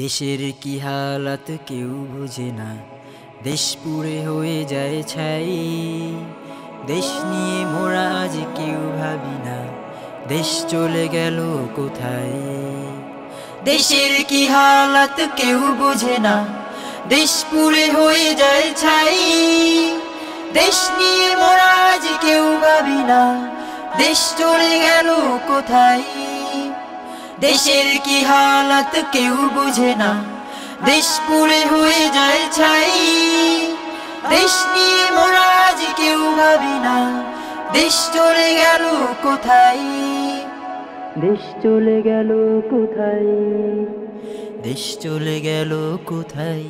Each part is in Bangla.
দেশের কি হালাত কেউ বুঝে না, দেশ পুড়ে হয়ে যায় ছাই। দেশ নিয়ে মোরা আজ কেউ ভাবি না, দেশ চলে গেল কোথায়। দেশের কি হালাত কেউ বুঝে না, দেশ পুড়ে হয়ে যায় ছাই। দেশ নিয়ে মোরা আজ কেউ ভাবি না, দেশ চলে গেল কোথায়। দেশের কি হালাত কেউ বুঝে না, দেশ পুড়ে হয়ে যায় ছাই। দেশ নিয়ে মোরা আজ কেউ ভাবি না, দেশ চলে গেল কোথায়। দেশ চলে গেল কোথায়, দেশ চলে গেল কোথায়,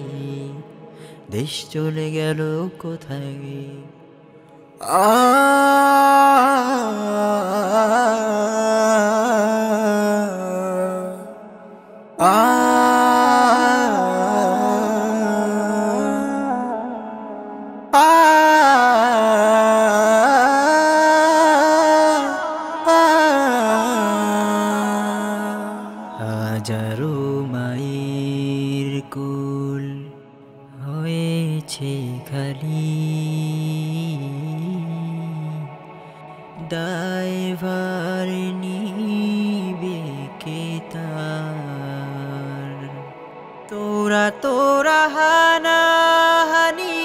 দেশ চলে গেল কোথায়। হাজারো মায়ের কুল হয়েছে খালি, দায়ভার নিবে কে তার। তোরা তোরা হানাহানি,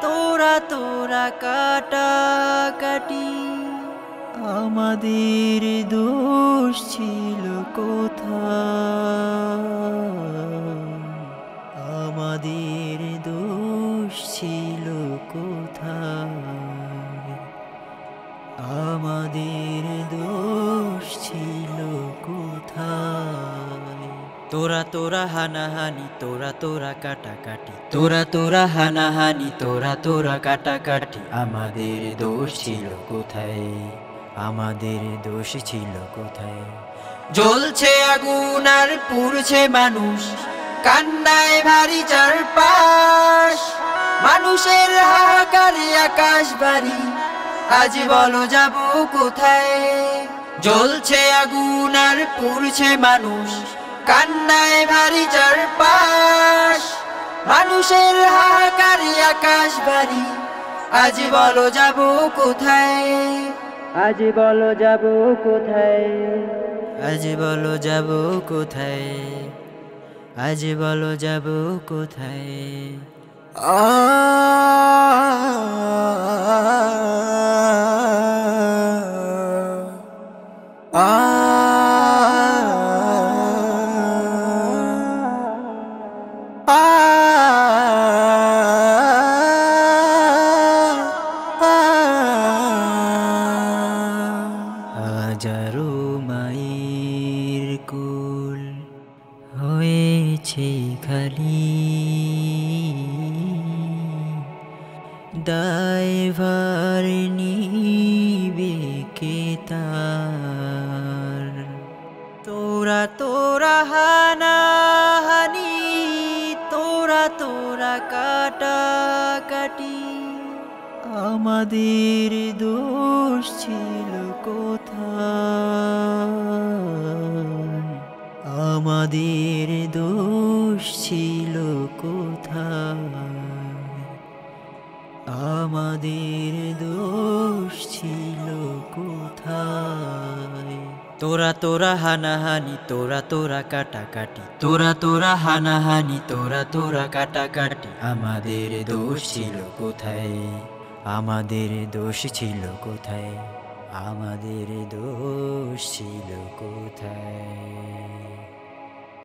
তোরা তোরা কাটাকাটি, আমাদের দোষ ছিল কোথায়, আমাদের দোষ ছিল কোথায়, আমাদের দোষ ছিল কোথায়। তোরা তোরা হানাহানি, তোরা তোরা কাটাকাটি, তোরা তোরা হানাহানি, তোরা তোরা কাটাকাটি, আমাদের দোষ ছিল কোথায়, আমাদের দোষ ছিল কোথায়। জ্বলছে আগুন আর পুড়ছে মানুষ, কান্নায় ভারী চারপাশ, মানুষের হাহাকারে আকাশ ভারী, আজ বলো যাব কোথায়। জ্বলছে আগুন আর পুড়ছে মানুষ, কান্নায় ভারী চারপাশ, মানুষের হাহাকারে আকাশ ভারী, আজ বলো যাব কোথায়, আজ বলো যাব কোথায়, আজ বলো যাব কোথায়, আজ বলো যাব কোথায়। হাজারো মায়ের কুল হয়েছে খালি, দায়ভার নিবে কে তার। তোরা তোরা হানাহানি, তোরা তোরা কাটাকাটি, আমাদের দোষ ছিল কোথায়, আমাদের দোষ ছিল কোথায়, আমাদের দোষ ছিল কোথায়। তোরা তোরা হানাহানি, তোরা তোরা কাটাকাটি, তোরা তোরা হানাহানি, তোরা তোরা কাটাকাটি, আমাদের দোষ ছিল কোথায়, আমাদের দোষ ছিল কোথায়, আমাদের দোষ ছিল কোথায়।